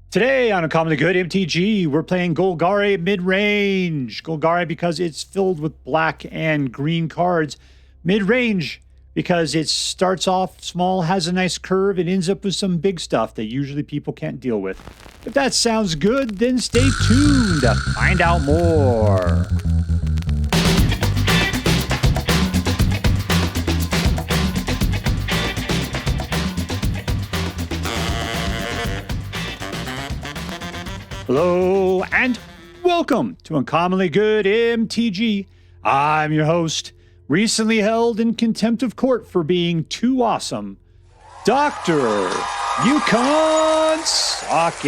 Today on Uncommonly Good MTG, we're playing Golgari Midrange. Golgari because it's filled with black and green cards. Midrange because it starts off small, has a nice curve, and ends up with some big stuff that usually people can't deal with. If that sounds good, then stay tuned to find out more. Hello and welcome to Uncommonly Good MTG. I'm your host, recently held in contempt of court for being too awesome, Dr. Yukon Socket.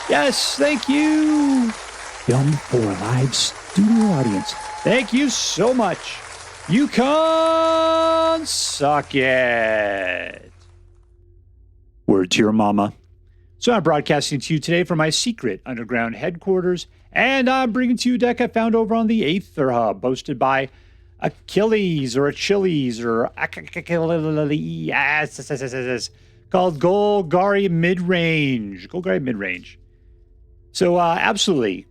Yes, thank you. Filmed for a live studio audience. Thank you so much, Yukon Socket. Word to your mama. So I'm broadcasting to you today from my secret underground headquarters, and I'm bringing to you a deck I found over on the Aetherdrift, boasted by Achilles or Achilles or ACCILLESS, called Golgari Midrange. Golgari Midrange. So absolutely,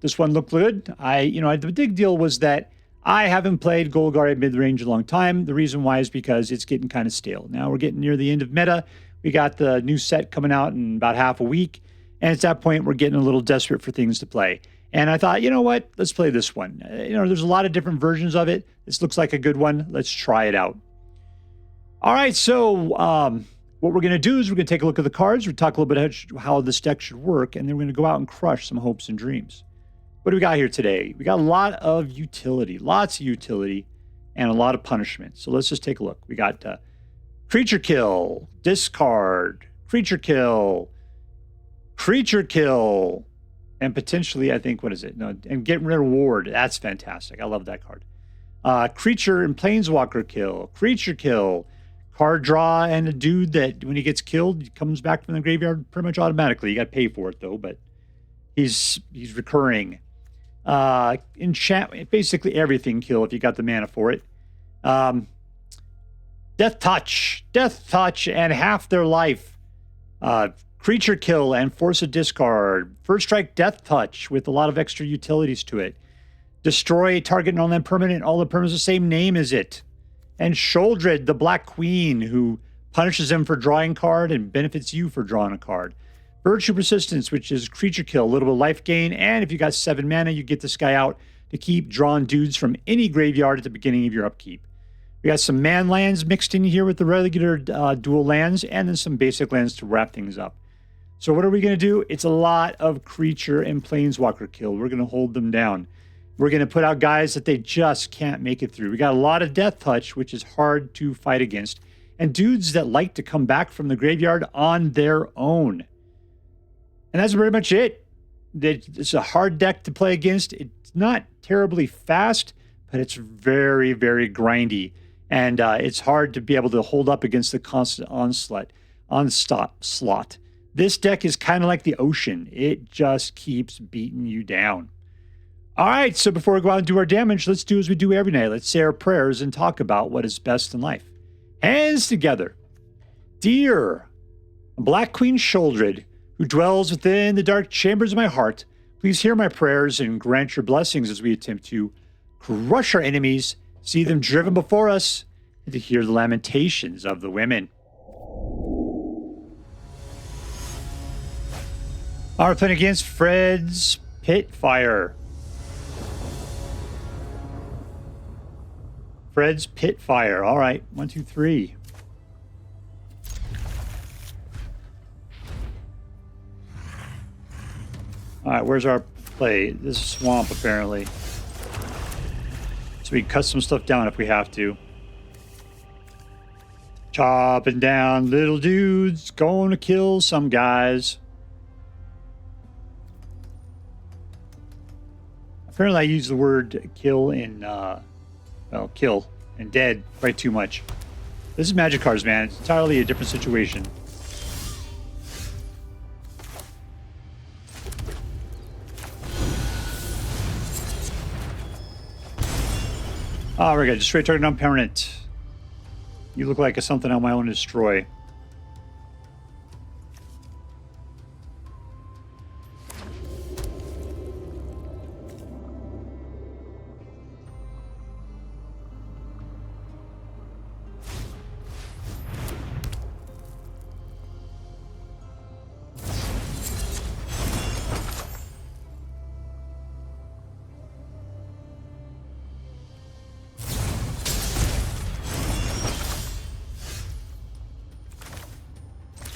this one looked good. The big deal was that I haven't played Golgari Midrange in a long time. The reason why is because it's getting kind of stale. Now we're getting near the end of meta. We got the new set coming out in about half a week. And at that point, we're getting a little desperate for things to play. And I thought, you know what? Let's play this one. There's a lot of different versions of it. This looks like a good one. Let's try it out. All right, so what we're going to do is we're going to take a look at the cards. We'll talk a little bit about how this deck should work. And then we're going to go out and crush some hopes and dreams. What do we got here today? We got a lot of utility, lots of utility, and a lot of punishment. So let's just take a look. We got creature kill, discard, creature kill, and potentially, I think, and get reward. That's fantastic. I love that card. Creature and planeswalker kill, creature kill, card draw, and a dude that when he gets killed, he comes back from the graveyard pretty much automatically. You got to pay for it though, but he's recurring. Enchant, basically everything kill if you got the mana for it. Death touch, and half their life. Creature kill and force a discard. First strike, death touch with a lot of extra utilities to it. Destroy target non-land permanent. All the permanents the same name as it. And Sheoldred, the Black Queen, who punishes them for drawing card and benefits you for drawing a card. Virtue Persistence, which is creature kill, a little bit of life gain. And if you got 7 mana, you get this guy out to keep drawing dudes from any graveyard at the beginning of your upkeep. We got some man lands mixed in here with the regular dual lands, and then some basic lands to wrap things up. So what are we going to do? It's a lot of creature and planeswalker kill. We're going to hold them down. We're going to put out guys that they just can't make it through. We got a lot of death touch, which is hard to fight against, and dudes that like to come back from the graveyard on their own. And that's pretty much it. It's a hard deck to play against. It's not terribly fast, but it's very, very grindy. And it's hard to be able to hold up against the constant onslaught. This deck is kind of like the ocean. It just keeps beating you down. All right, so before we go out and do our damage, let's do as we do every night. Let's say our prayers and talk about what is best in life. Hands together. Dear Black Queen Sheoldred, who dwells within the dark chambers of my heart, please hear my prayers and grant your blessings as we attempt to crush our enemies, see them driven before us, and to hear the lamentations of the women. Our playing against Fred's Spitfire. Fred's Spitfire. All right, 1, 2, 3. All right, where's our play? This is swamp, apparently. So we can cut some stuff down if we have to. Chopping down little dudes, going to kill some guys. Apparently I use the word kill in, kill and dead way too much. This is Magic cards, man. It's entirely a different situation. Oh, we're good. Destroy target non-permanent. You look like something I might want to destroy.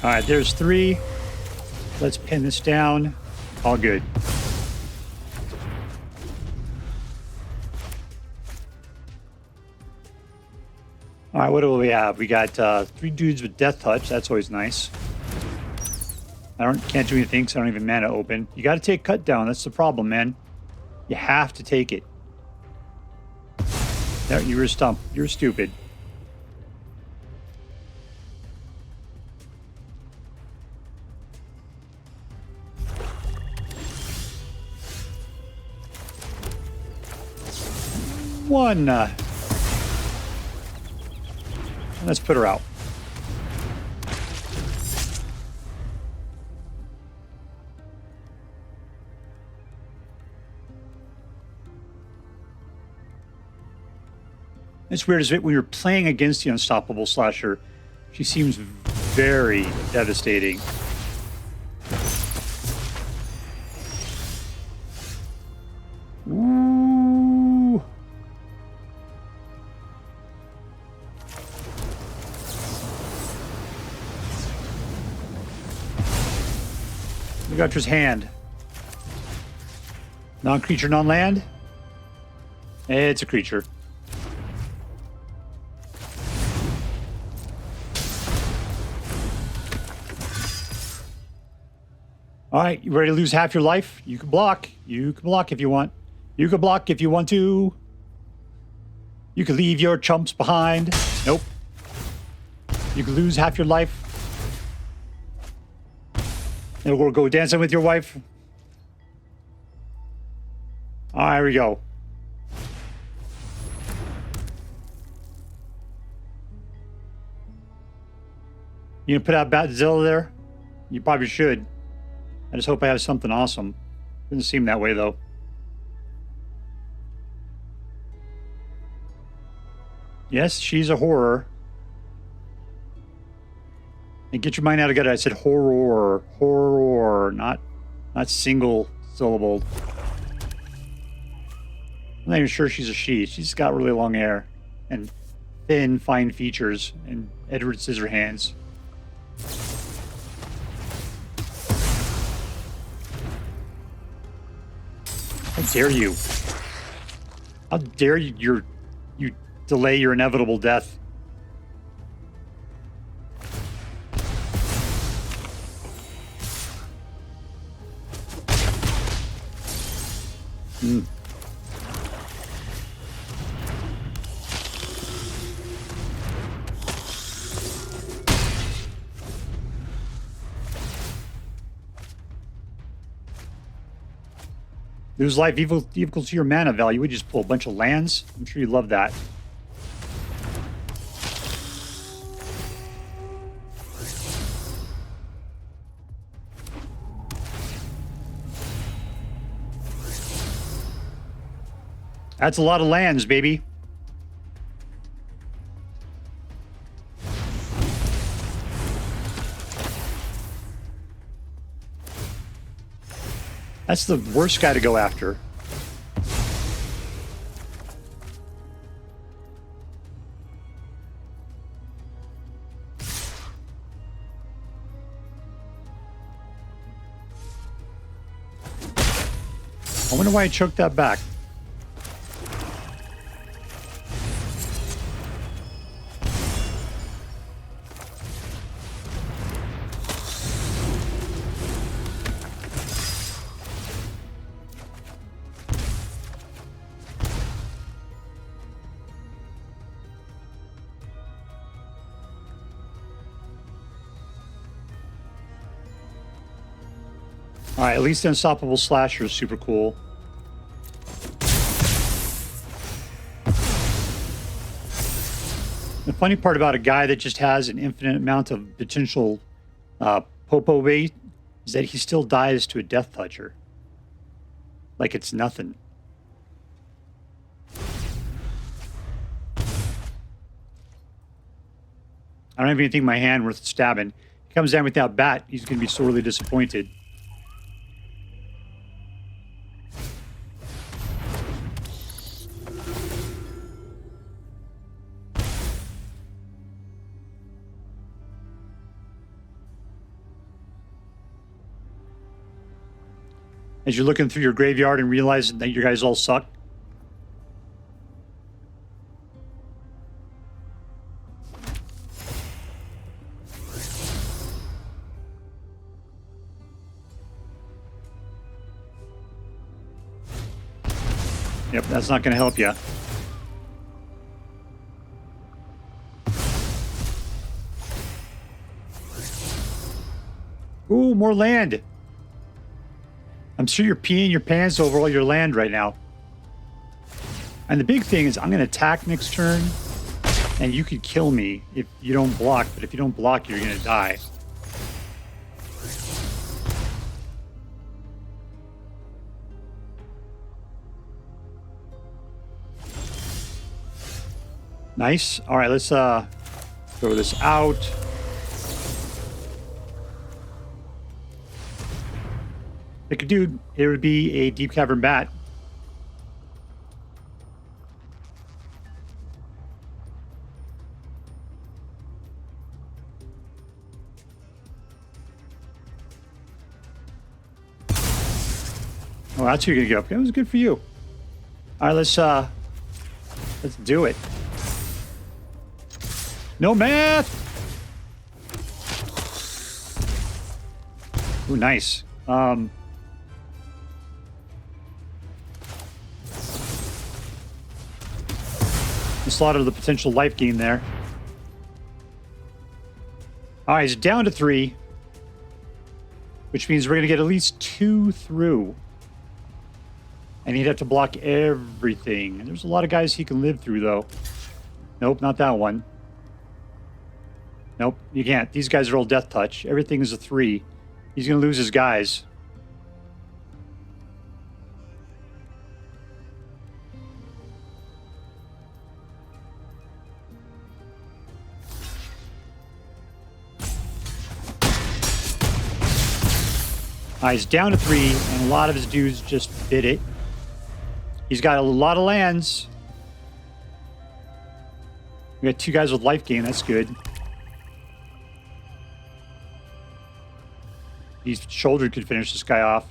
All right, there's 3. Let's pin this down. All good. All right, what do we have? We got 3 dudes with Death Touch. That's always nice. Can't do anything because I don't even mana open. You got to take Cut Down. That's the problem, man. You have to take it. No, you were stumped. You're stupid. One. Let's put her out. It's weird, is it? When you're playing against the Unstoppable Slasher, she seems very devastating. Ooh. Look out his hand. Non-creature, non-land? It's a creature. All right, you ready to lose half your life? You can block. You can block if you want. You can block if you want to. You can leave your chumps behind. Nope. You can lose half your life. And we'll go dancing with your wife. All right, here we go. You gonna put out Batzilla there? You probably should. I just hope I have something awesome. Doesn't seem that way, though. Yes, she's a horror. And get your mind out of gutter. I said horror. Horror. Not single syllable. I'm not even sure she's a she. She's got really long hair. And thin, fine features. And Edward Scissorhands. How dare you? How dare you delay your inevitable death? Lose life equal to your mana value. We just pull a bunch of lands. I'm sure you love that. That's a lot of lands, baby. That's the worst guy to go after. I wonder why I choked that back. All right, at least the Unstoppable Slasher is super cool. The funny part about a guy that just has an infinite amount of potential popo bait is that he still dies to a Death Toucher. Like it's nothing. I don't have anything in my hand worth stabbing. He comes down without bat, he's going to be sorely disappointed. As you're looking through your graveyard and realizing that you guys all suck. Yep, that's not going to help you. Ooh, more land. I'm sure you're peeing your pants over all your land right now. And the big thing is I'm going to attack next turn, and you could kill me if you don't block, but if you don't block, you're going to die. Nice. All right, let's throw this out. Like a dude, it would be a Deep Cavern Bat. Oh, that's who you're gonna get up. That was good for you. All right, let's do it. No math. Ooh, nice. Slaughter the potential life gain there. All right, he's down to 3, which means we're going to get at least 2 through. And he'd have to block everything. There's a lot of guys he can live through, though. Nope, not that one. Nope, you can't. These guys are all death touch. Everything is a 3. He's going to lose his guys. He's down to 3, and a lot of his dudes just bit it. He's got a lot of lands. We got 2 guys with life gain. That's good. His Sheoldred could finish this guy off.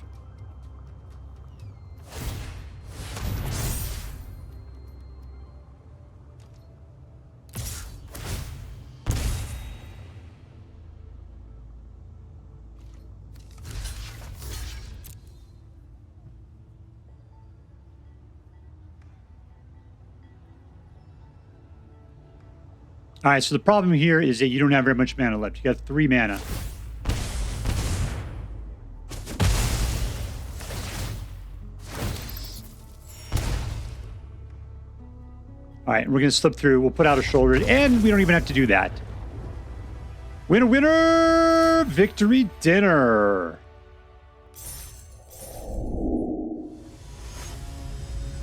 All right, so the problem here is that you don't have very much mana left. You got 3 mana. All right, we're going to slip through. We'll put out a Sheoldred, and we don't even have to do that. Winner, winner! Victory dinner!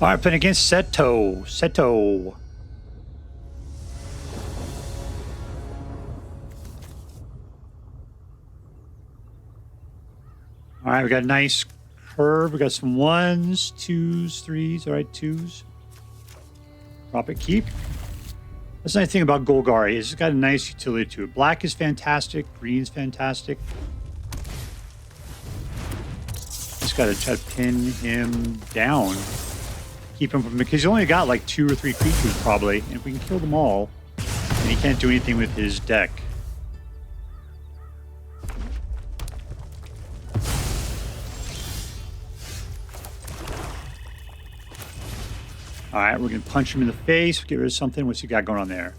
All right, playing against Seto. Seto. All right, we got a nice curve. We got some 1s, 2s, 3s. All right, 2s. Drop it, keep. That's the nice thing about Golgari is it's got a nice utility to it. Black is fantastic. Green's fantastic. Just got to try to pin him down. Keep him from... Because he's only got like 2 or 3 creatures probably. And if we can kill them all, then he can't do anything with his deck. All right, we're going to punch him in the face, get rid of something. What's he got going on there?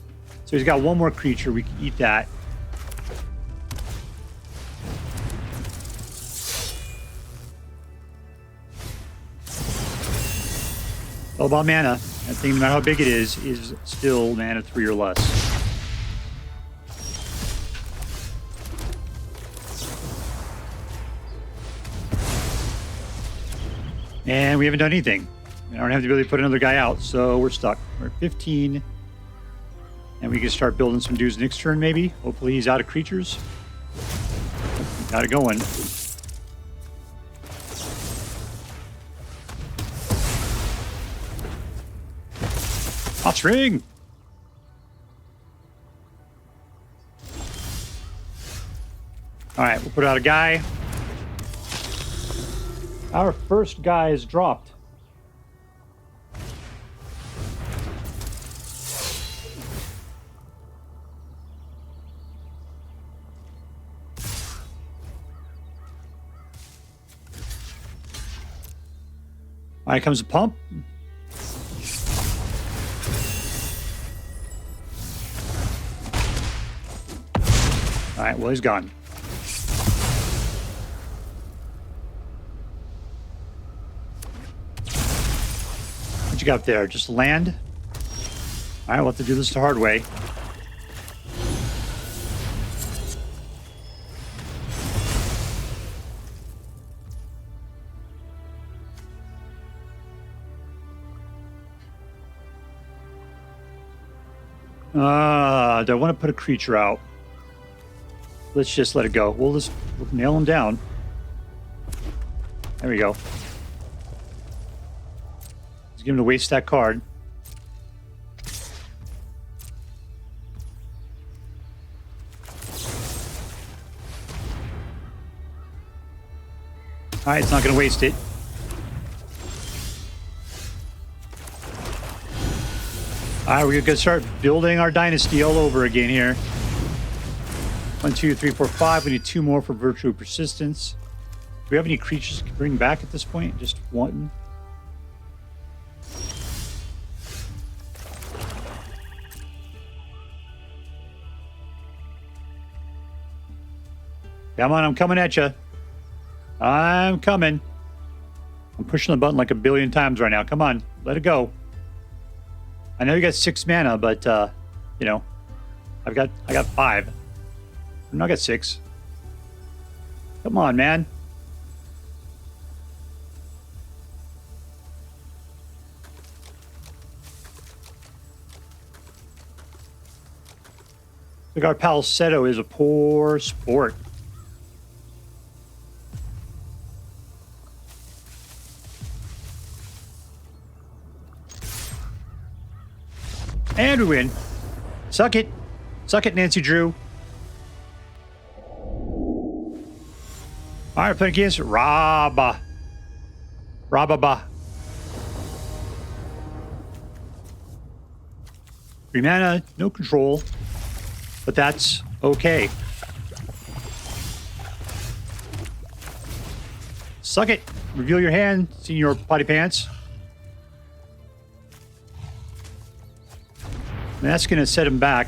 So he's got 1 more creature. We can eat that. All about mana. That thing, no matter how big it is still mana 3 or less. And we haven't done anything. I don't have the ability to put another guy out, so we're stuck. We're at 15. And we can start building some dudes next turn, maybe. Hopefully he's out of creatures. Got it going. Hot ring! Alright, we'll put out a guy. Our first guy is dropped. All right, comes a pump. All right, well, he's gone. What you got up there? Just land? All right, we'll have to do this the hard way. Do I want to put a creature out? Let's just let it go. We'll nail him down. There we go. Let's get him to waste that card. All right, it's not going to waste it. All right, we're going to start building our dynasty all over again here. 1, 2, 3, 4, 5. We need 2 more for Virtue of Persistence. Do we have any creatures to bring back at this point? Just one. Come on, I'm coming at you. I'm coming. I'm pushing the button like a billion times right now. Come on, let it go. I know you got 6 mana, but you know, I got 5. No, I got 6. Come on, man. Look, our pal Seto is a poor sport. And we win. Suck it. Suck it, Nancy Drew. All right, playing against Raabb. Raabb. 3 mana, no control. But that's okay. Suck it. Reveal your hand, Senior Potty Pants. And that's going to set him back.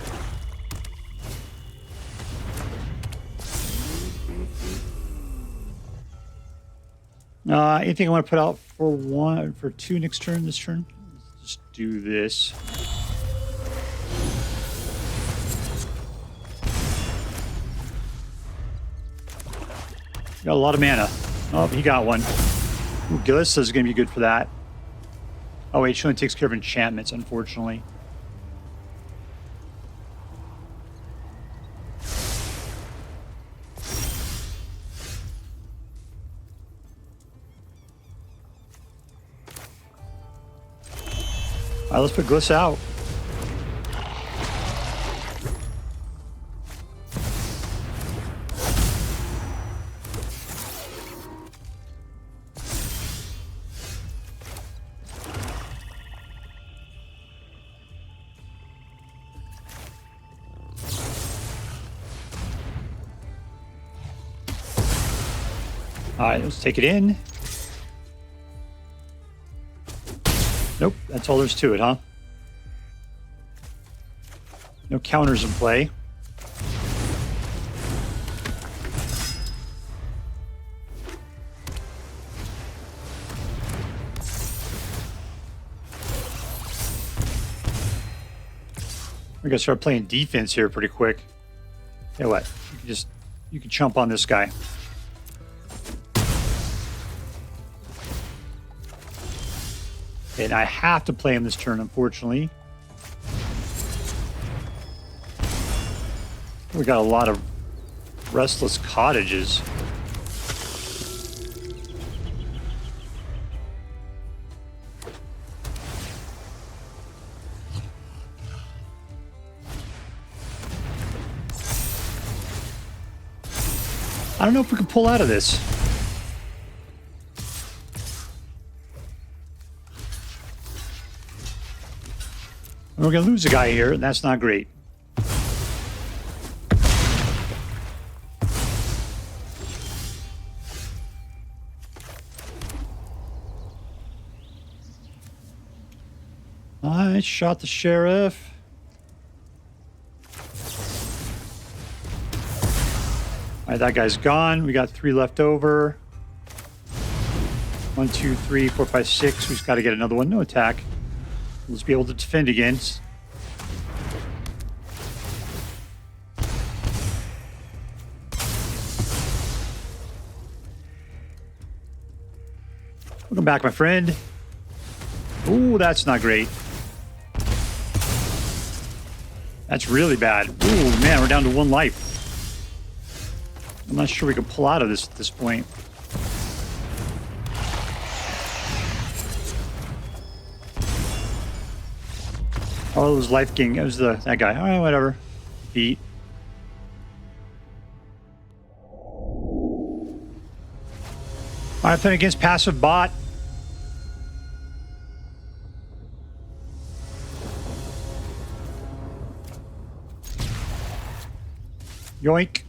Anything I want to put out for 2 next turn, this turn? Let's just do this. Got a lot of mana. Oh, he got one. Ooh, Glissa is going to be good for that. Oh, wait, she only takes care of enchantments, unfortunately. All right, let's put Glissa out. All right, let's take it in. Nope, that's all there's to it, huh? No counters in play. We're gonna start playing defense here pretty quick. You know what? You can chump on this guy. And I have to play him this turn, unfortunately. We got a lot of Restless Cottages. I don't know if we can pull out of this. We're going to lose a guy here, and that's not great. I shot the sheriff. All right, that guy's gone. We got 3 left over. 1, 2, 3, 4, 5, 6. We just got to get another one. No attack. Let's be able to defend against. Welcome back, my friend. Ooh, that's not great. That's really bad. Ooh, man, we're down to 1 life. I'm not sure we can pull out of this at this point. Oh, it was life king. It was that guy. All right, whatever. Beat. All right, playing against passive bot. Yoink.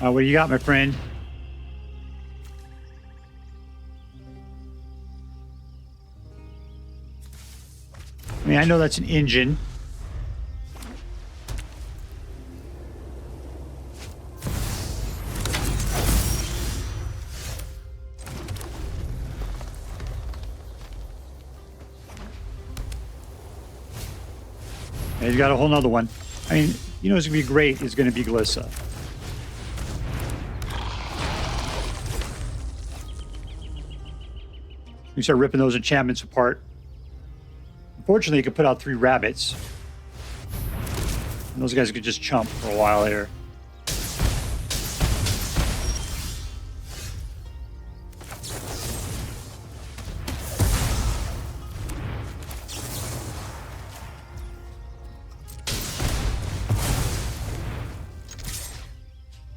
What do you got, my friend? I mean, I know that's an engine. And he's got a whole nother one. I mean, you know, it's going to be great. It's going to be Glissa. We start ripping those enchantments apart. Unfortunately, you could put out 3 rabbits. And those guys could just chump for a while here.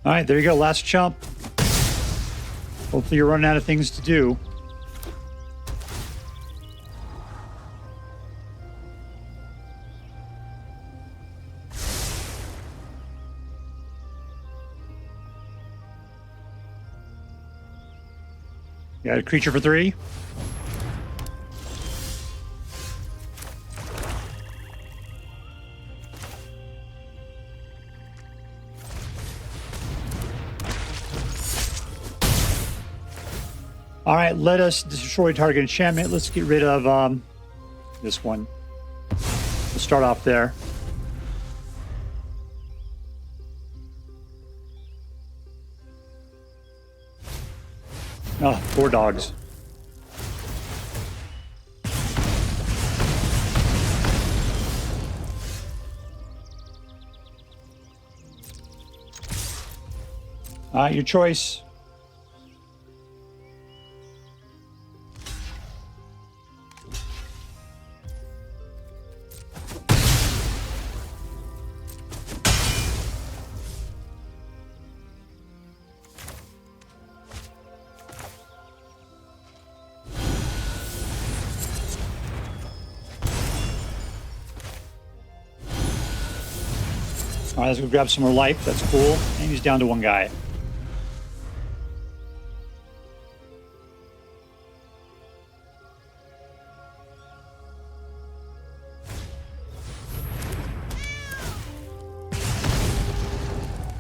All right, there you go. Last chump. Hopefully you're running out of things to do. Got a creature for 3. All right, let us destroy target enchantment. Let's get rid of this one. We'll start off there. Oh, 4 dogs. All right, your choice. All right, let's go grab some more life. That's cool. And he's down to 1 guy.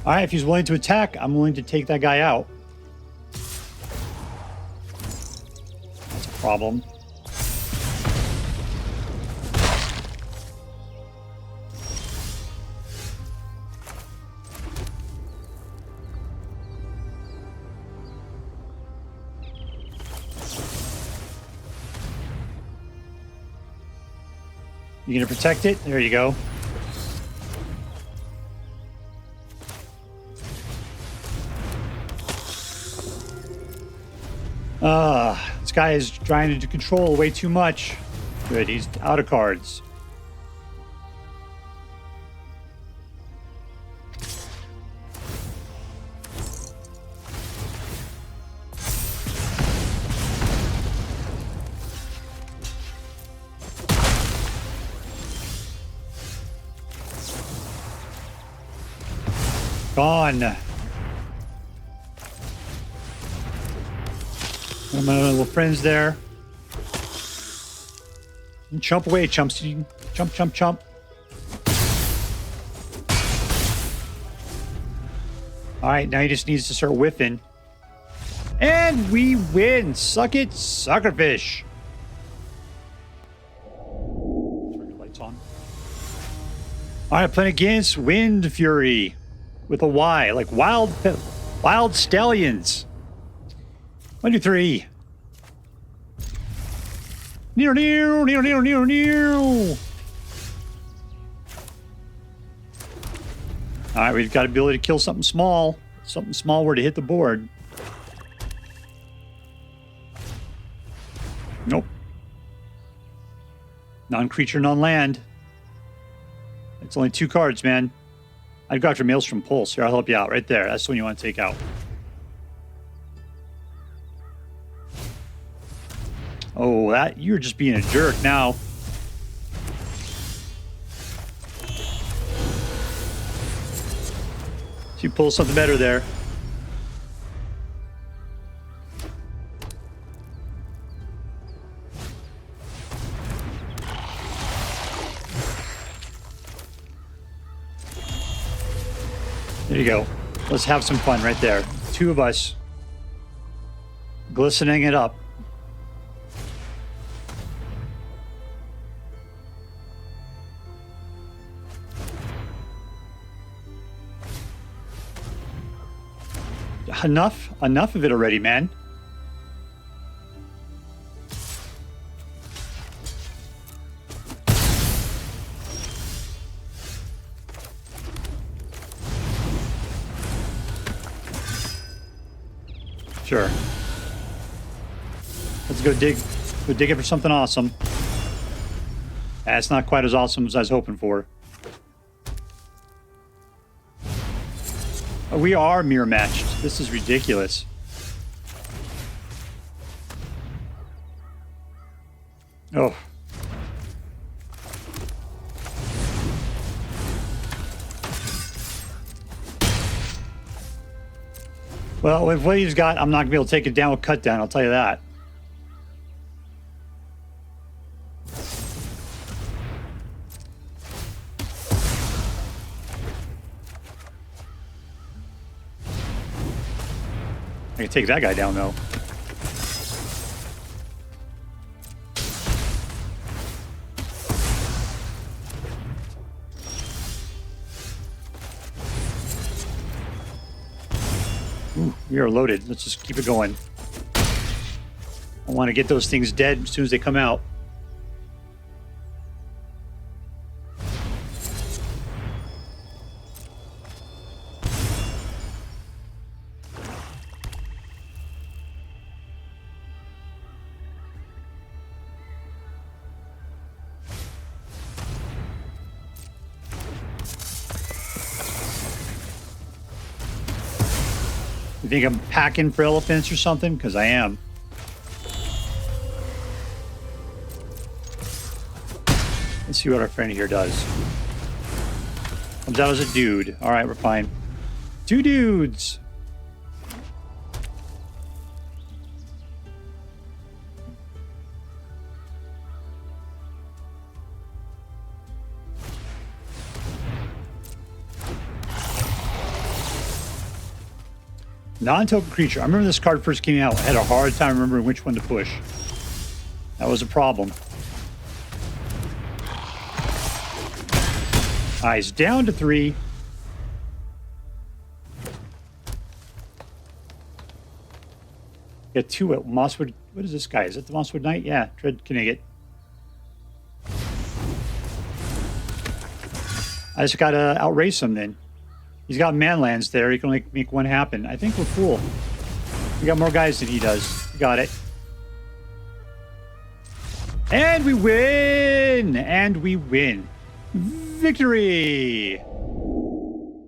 All right, if he's willing to attack, I'm willing to take that guy out. That's a problem. You gonna protect it? There you go. This guy is trying to control way too much. Good, he's out of cards. on. My little friends there. And chump away, chumps. Chump, chump, chump. All right, now he just needs to start whiffing. And we win. Suck it, suckerfish. Turn your lights on. All right, playing against Wyndfury with a Y, like wild stallions. 1, 2, 3. Near, near, near, near, near, near. All right, we've got the ability to kill something small. Something small where to hit the board. Nope. Non-creature, non-land. It's only 2 cards, man. I'd go after Maelstrom Pulse. Here, I'll help you out. Right there. That's the one you want to take out. Oh, you're just being a jerk now. So you pull something better there. There you go. Let's have some fun right there. 2 of us glistening it up. Enough of it already, man. Sure. Let's go dig it for something awesome. That's not quite as awesome as I was hoping for. We are mirror matched. This is ridiculous. Oh. Well, with what he's got, I'm not going to be able to take it down with cut down, I'll tell you that. I can take that guy down, though. Ooh, we are loaded. Let's just keep it going. I want to get those things dead as soon as they come out. You think I'm packing for elephants or something? Because I am. Let's see what our friend here does. Comes out as a dude. All right, we're fine. 2 dudes. Non-token creature. I remember this card first came out. I had a hard time remembering which one to push. That was a problem. Eyes down to 3. Got 2 at Mosswood. What is this guy? Is it the Mosswood Knight? Yeah, Dreadknight. I just gotta outrace him then. He's got manlands there. He can only make 1 happen. I think we're cool. We got more guys than he does. We got it. And we win! And we win. Victory! All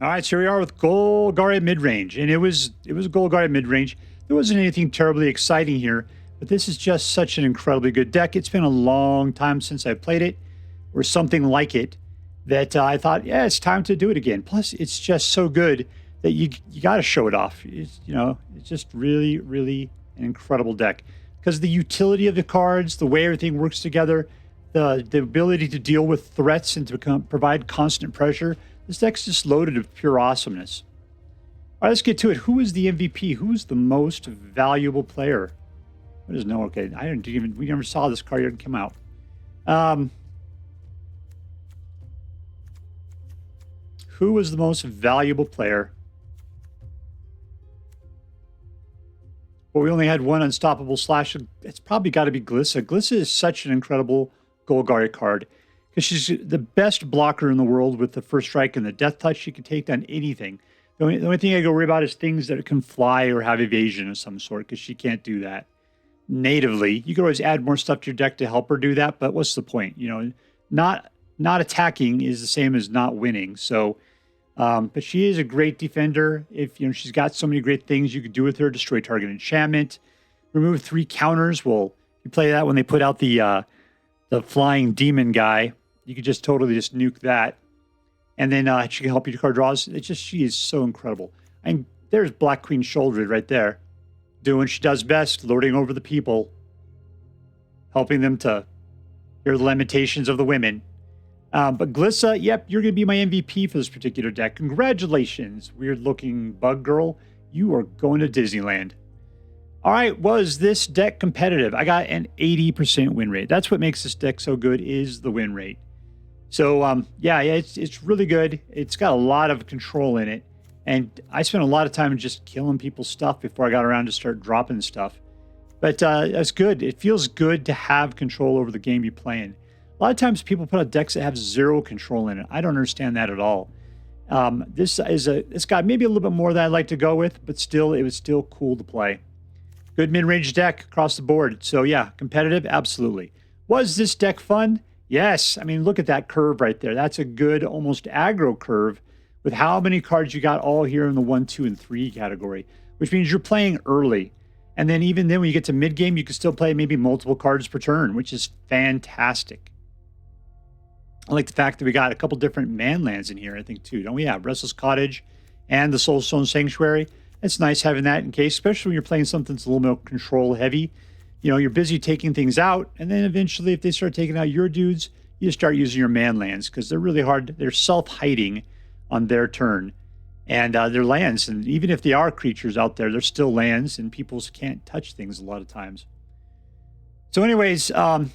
right, so here we are with Golgari Midrange. And it was Golgari Midrange. There wasn't anything terribly exciting here, but this is just such an incredibly good deck. It's been a long time since I played it, or something like it. that I thought, yeah, it's time to do it again. Plus, it's just so good that you got to show it off. It's just really, really an incredible deck because the utility of the cards, the way everything works together, the ability to deal with threats and to provide constant pressure. This deck's just loaded with pure awesomeness. All right, let's get to it. Who is the MVP? Who's the most valuable player? What is no? Okay, we never saw this card yet come out. Who was the most valuable player? Well, we only had one Unstoppable Slash. It's probably got to be Glissa. Glissa is such an incredible Golgari card because she's the best blocker in the world with the first strike and the death touch. She can take down anything. The only thing I go worry about is things that can fly or have evasion of some sort because she can't do that natively. You can always add more stuff to your deck to help her do that, but what's the point? Not attacking is the same as not winning. So, but she is a great defender. If she's got so many great things you could do with her: destroy target enchantment, remove 3 counters. Well, you play that when they put out the flying demon guy. You could just totally just nuke that, and then she can help you to card draws. She is so incredible. And there's Black Queen Sheoldred right there, doing what she does best, lording over the people, helping them to hear the lamentations of the women. But Glissa, yep, you're going to be my MVP for this particular deck. Congratulations, weird-looking bug girl. You are going to Disneyland. All right, was this deck competitive? I got an 80% win rate. That's what makes this deck so good, is the win rate. So, yeah, it's really good. It's got a lot of control in it. And I spent a lot of time just killing people's stuff before I got around to start dropping stuff. But that's good. It feels good to have control over the game you're playing. A lot of times people put out decks that have 0 control in it. I don't understand that at all. This got maybe a little bit more than I'd like to go with, but still, it was still cool to play. Good mid-range deck across the board. So yeah, competitive, absolutely. Was this deck fun? Yes. I mean, look at that curve right there. That's a good, almost aggro curve with how many cards you got all here in the 1, 2, and 3 category, which means you're playing early. And then even then when you get to mid-game, you can still play maybe multiple cards per turn, which is fantastic. I like the fact that we got a couple different man lands in here, I think, too. Don't we have Restless Cottage and the Soulstone Sanctuary? It's nice having that in case, especially when you're playing something that's a little more control heavy. You're busy taking things out, and then eventually if they start taking out your dudes, you start using your man lands because they're really hard. They're self-hiding on their turn, and they're lands. And even if they are creatures out there, they're still lands, and people can't touch things a lot of times. So anyways,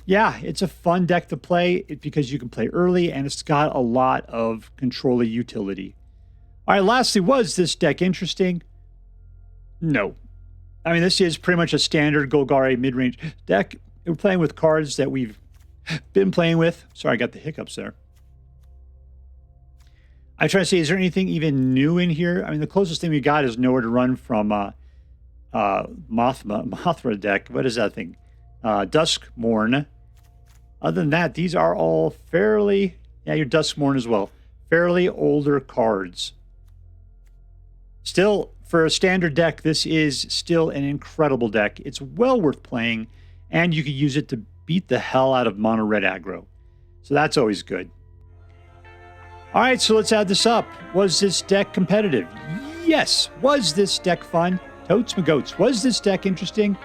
yeah, it's a fun deck to play because you can play early, and it's got a lot of control utility. All right, lastly, was this deck interesting? No. I mean, this is pretty much a standard Golgari mid-range deck. We're playing with cards that we've been playing with. Sorry, I got the hiccups there. I'm trying to say, is there anything even new in here? I mean, the closest thing we got is Nowhere to Run from Mothra deck. What is that thing? Duskmourn. Other than that, these are all fairly... Yeah, your Duskmourn as well. Fairly older cards. Still, for a standard deck, this is still an incredible deck. It's well worth playing, and you can use it to beat the hell out of mono red aggro. So that's always good. All right, so let's add this up. Was this deck competitive? Yes. Was this deck fun? Totes my goats. Was this deck interesting?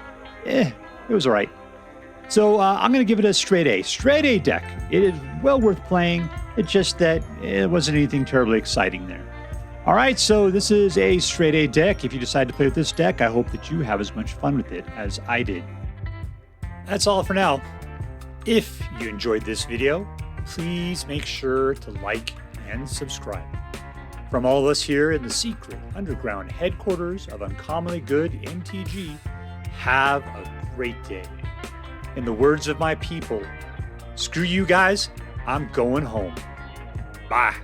It was all right. So I'm going to give it a straight A. Straight A deck. It is well worth playing. It's just that it wasn't anything terribly exciting there. All right, so this is a straight A deck. If you decide to play with this deck, I hope that you have as much fun with it as I did. That's all for now. If you enjoyed this video, please make sure to like and subscribe. From all of us here in the secret underground headquarters of Uncommonly Good MTG, have a great day. In the words of my people, screw you guys, I'm going home. Bye.